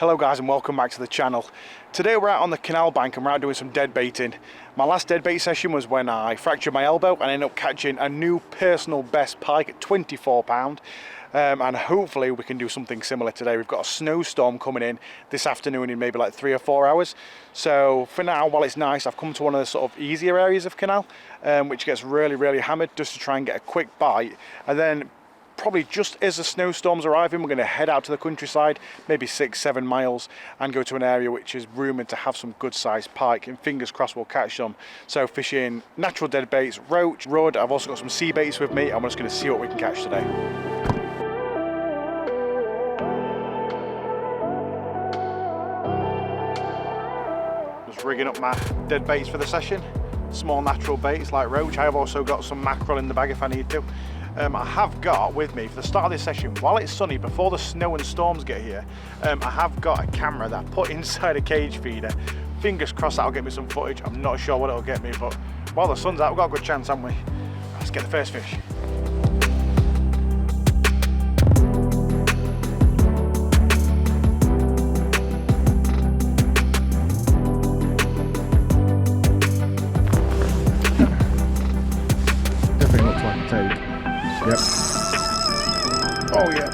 Hello guys and welcome back to the channel. Today we're out on the canal bank and we're out doing some dead baiting. My last dead bait session was when I fractured my elbow and ended up catching a new personal best pike at 24 pound. And hopefully we can do something similar today. We've got a snowstorm coming in this afternoon in maybe like 3 or 4 hours. So for now, while it's nice, I've come to one of the sort of easier areas of canal, which gets really hammered, just to try and get a quick bite. And then probably just as the snowstorm's arriving, we're going to head out to the countryside, maybe 6-7 miles, and go to an area which is rumoured to have some good sized pike, and fingers crossed we'll catch some. So fishing natural dead baits, roach, rudd. I've also got some sea baits with me. I'm just going to see what we can catch today. Just rigging up my dead baits for the session. Small natural baits like roach. I have also got some mackerel in the bag if I need to. I have got with me for the start of this session, while it's sunny, before the snow and storms get here, I have got a camera that I put inside a cage feeder. Fingers crossed that'll get me some footage. I'm not sure what it'll get me, but while the sun's out, we've got a good chance, haven't we? Let's get the first fish. Definitely looks like a take. Yep. Oh yeah.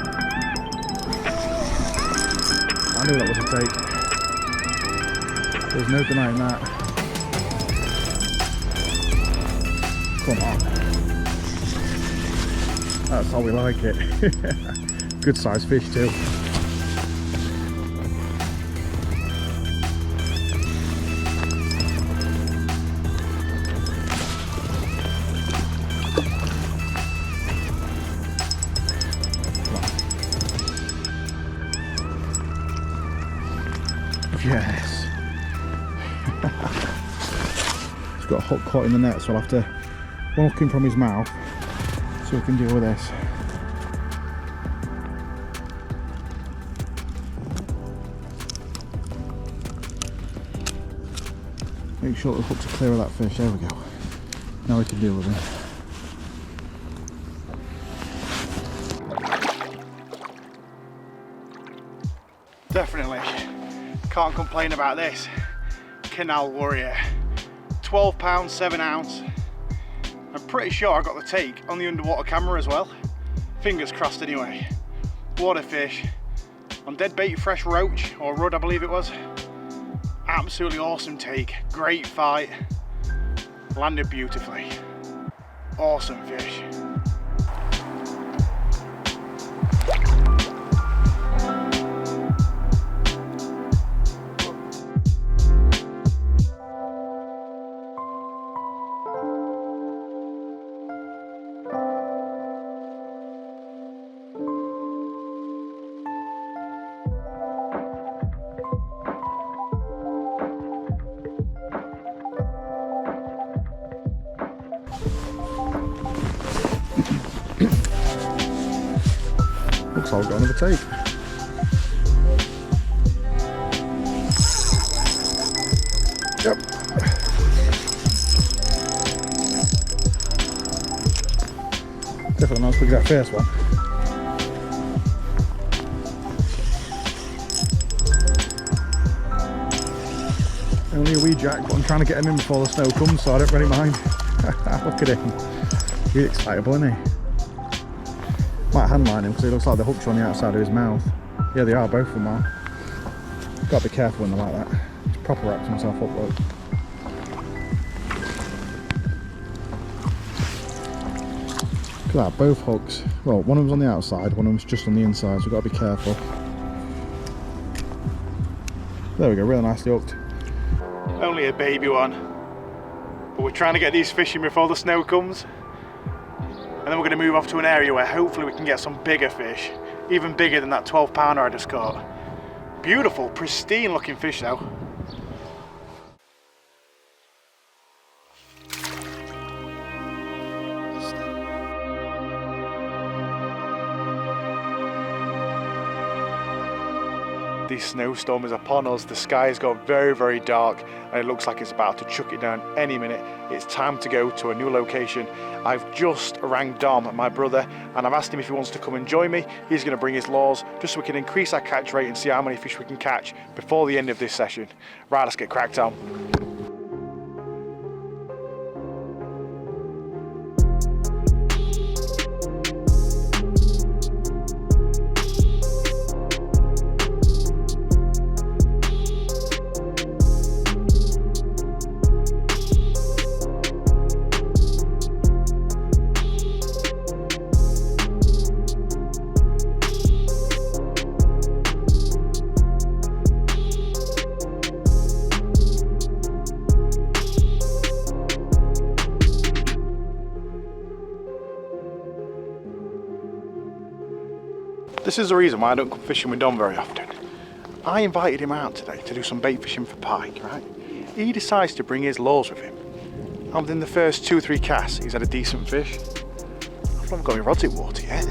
I knew that was a take. There's no denying that. Come on. That's how we like it. Good sized fish too. Yes. He's got a hook caught in the net, so I'll have to unhook him from his mouth so we can deal with this. Make sure the hooks are clear of that fish. There we go. Now we can deal with him. Definitely can't complain about this. Canal Warrior, 12 pounds 7 ounce. I'm pretty sure I got the take on the underwater camera as well. Fingers crossed anyway. What a fish. On dead bait, fresh roach or rudd I believe it was. Absolutely awesome take, great fight. Landed beautifully. Awesome fish. Looks like I've got another take. Yep. Definitely not as big as that first one. Only a wee jack, but I'm trying to get him in before the snow comes, so I don't really mind. Look at him. Really excitable, isn't he? Might handline him because it looks like the hooks are on the outside of his mouth. Yeah, they are, both of them are. Got to be careful when they're like that. He's proper wrapped himself up, look. Look at that, both hooks. Well, one of them's on the outside, one of them's just on the inside, so we've got to be careful. There we go, really nicely hooked. Only a baby one, but we're trying to get these fishing before the snow comes. And then we're going to move off to an area where hopefully we can get some bigger fish, even bigger than that 12 pounder I just caught. Beautiful, pristine looking fish though. The heavy snowstorm is upon us. The sky has got very, very dark and it looks like it's about to chuck it down any minute. It's time to go to a new location. I've just rang Dom, my brother, and I've asked him if he wants to come and join me. He's going to bring his lures just so we can increase our catch rate and see how many fish we can catch before the end of this session. Right, let's get cracked on. This is the reason why I don't come fishing with Dom very often. I invited him out today to do some bait fishing for pike, right? He decides to bring his lures with him. And within the first 2-3 casts, he's had a decent fish. I've not got my rods in water yet.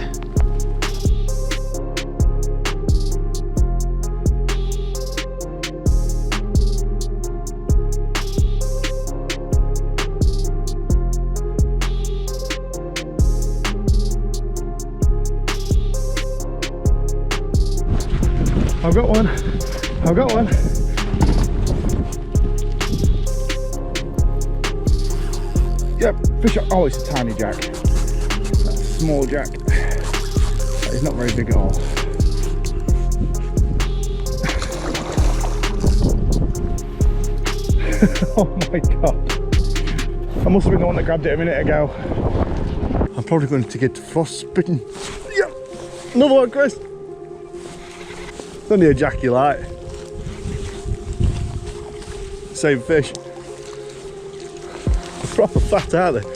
I've got one. I've got one. Yep, fish. Oh, it's a tiny jack. That's a small jack. That is not very big at all. Oh my god. I must have been the one that grabbed it a minute ago. I'm probably going to get frostbitten. Yep. Another one, Chris. It's only a jack you like. Same fish. Proper fat, aren't they?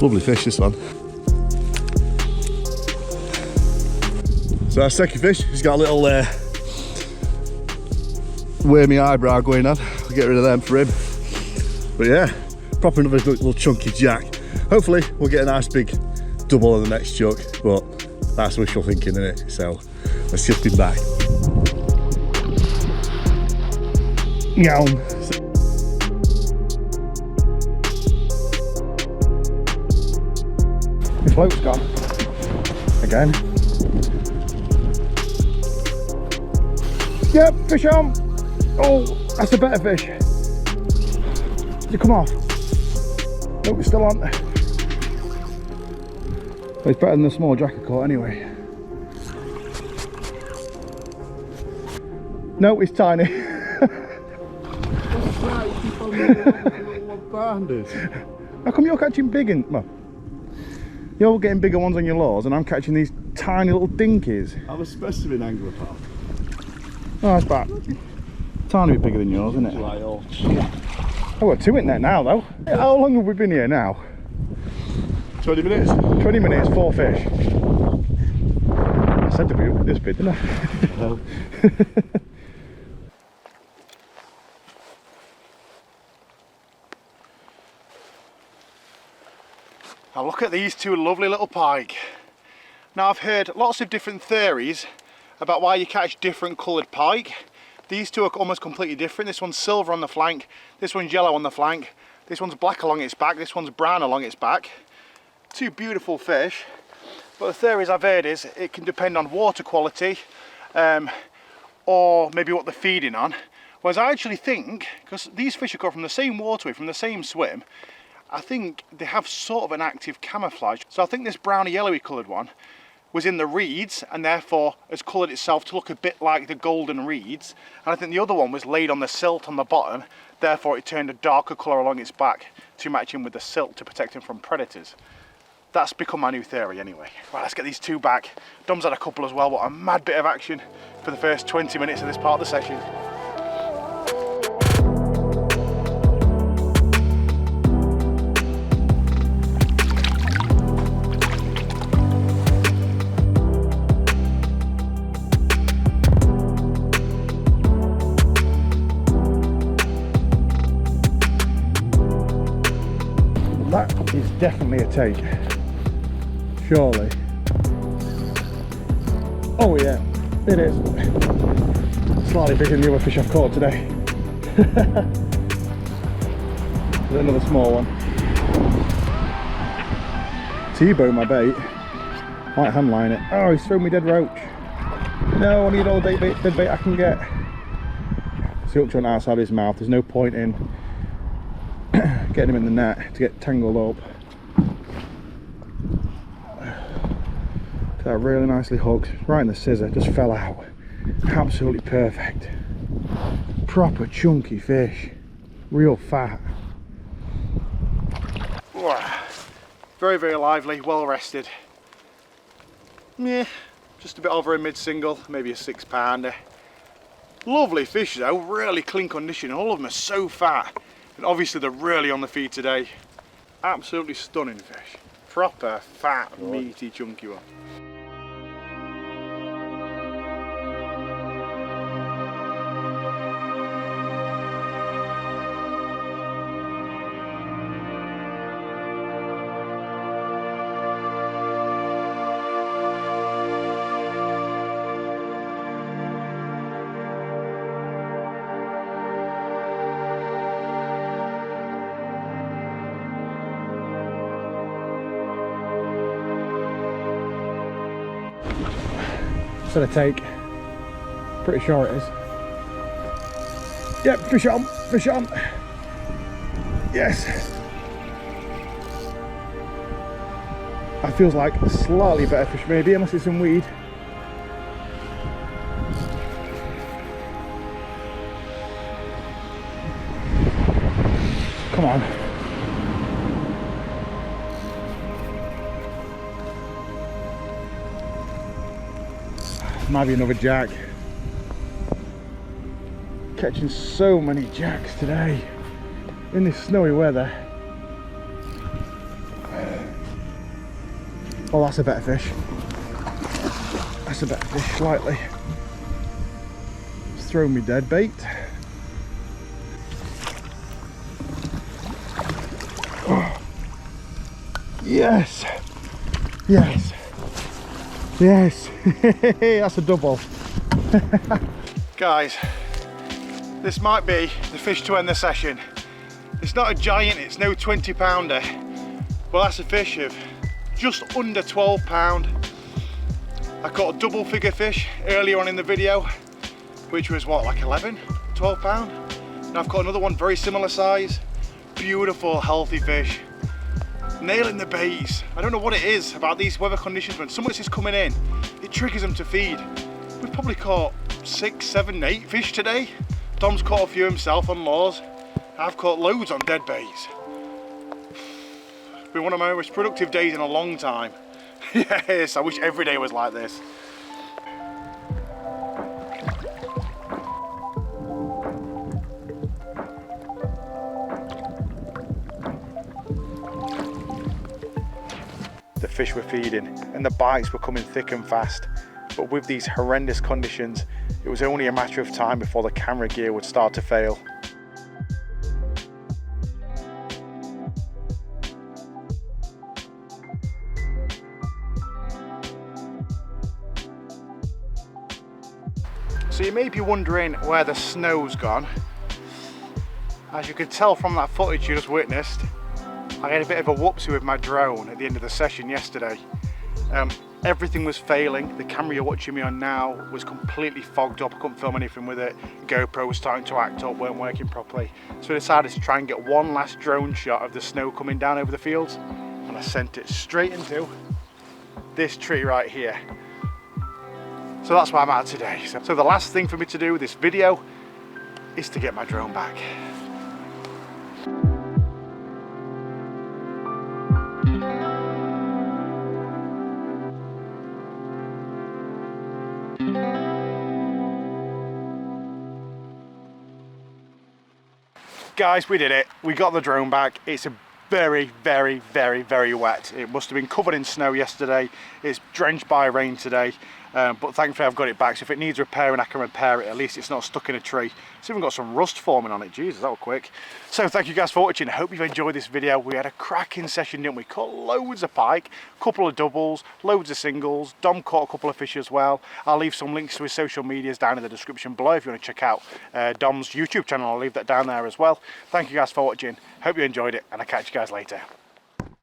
Lovely fish, this one. So our second fish, he's got a little wormy eyebrow going on. We'll get rid of them for him. But yeah, proper another little chunky jack. Hopefully we'll get a nice big double on the next chuck, but that's wishful thinking, isn't it? So let's shift him back. Yum. The float's gone again. Yep, fish on. Oh, that's a better fish. Did it come off? Nope, it's still on. But it's better than the small jack I caught anyway. No, it's tiny. How come you're catching big and well, you're getting bigger ones on your lures and I'm catching these tiny little dinkies? I'm a specimen angler, pal. Oh, it's about tiny bit bigger than yours, isn't it? I've got two in there now though. How long have we been here now? 20 minutes. 20 minutes, 4 fish. I said to be up at this bit, didn't I? No. Now look at these two lovely little pike. Now I've heard lots of different theories about why you catch different coloured pike. These two are almost completely different. This one's silver on the flank, this one's yellow on the flank, this one's black along its back, this one's brown along its back. Two beautiful fish, but the theories I've heard is it can depend on water quality or maybe what they're feeding on. Whereas I actually think, because these fish are caught from the same waterway, from the same swim, I think they have sort of an active camouflage. So I think this browny yellowy coloured one was in the reeds and therefore has coloured itself to look a bit like the golden reeds. And I think the other one was laid on the silt on the bottom, therefore it turned a darker colour along its back to match in with the silt to protect him from predators. That's become my new theory anyway. Right, let's get these two back. Dom's had a couple as well. What a mad bit of action for the first 20 minutes of this part of the session. That is definitely a take. Surely. Oh yeah, it is. Slightly bigger than the other fish I've caught today. Another small one. T-bone my bait. Might hand line it. Oh, he's thrown me dead roach. No, I need all the dead bait I can get. See hooked on outside of his mouth. There's no point in getting him in the net to get tangled up. That really nicely hooked, right in the scissor, just fell out. Absolutely perfect. Proper chunky fish, real fat. Very, very lively, well rested. Yeah, just a bit over a mid-single, maybe a 6-pounder. Lovely fish though, really clean condition. All of them are so fat, and obviously they're really on the feed today. Absolutely stunning fish. Proper fat, meaty, chunky one. Set a take. Pretty sure it is. Yep, fish on, fish on. Yes. That feels like a slightly better fish maybe, unless it's some weed. Come on. Might be another jack. Catching so many jacks today in this snowy weather. Oh, that's a better fish. That's a better fish, slightly. It's thrown me dead bait. Oh. Yes! Yes! Yes! That's a double. Guys, this might be the fish to end the session. It's not a giant, it's no 20-pounder. Well, that's a fish of just under 12 pound. I caught a double figure fish earlier on in the video, which was what, like 11, 12 pound? And I've caught another one very similar size. Beautiful, healthy fish. Nailing the baits. I don't know what it is about these weather conditions. When someone is coming in, it triggers them to feed. We've probably caught 6, 7, 8 fish today. Dom's caught a few himself on lures. I've caught loads on dead baits. It's been one of my most productive days in a long time. Yes, I wish every day was like this. The fish were feeding and the bites were coming thick and fast, but with these horrendous conditions it was only a matter of time before the camera gear would start to fail. So you may be wondering where the snow's gone. As you can tell from that footage you just witnessed, I had a bit of a whoopsie with my drone at the end of the session yesterday. Everything was failing. The camera you're watching me on now was completely fogged up. I couldn't film anything with it. GoPro was starting to act up, weren't working properly. So I decided to try and get one last drone shot of the snow coming down over the fields, and I sent it straight into this tree right here. So that's where I'm at today. So the last thing for me to do with this video is to get my drone back. Guys, we did it. We got the drone back. It's a very, very, very, very wet. It must have been covered in snow yesterday. It's drenched by rain today, but thankfully I've got it back. So if it needs repairing, I can repair it. At least it's not stuck in a tree. It's even got some rust forming on it. Jesus, that was quick. So thank you guys for watching. I hope you've enjoyed this video. We had a cracking session, didn't we? Caught loads of pike, couple of doubles, loads of singles. Dom caught a couple of fish as well. I'll leave some links to his social medias down in the description below if you want to check out Dom's YouTube channel. I'll leave that down there as well. Thank you guys for watching. Hope you enjoyed it, and I'll catch you guys later.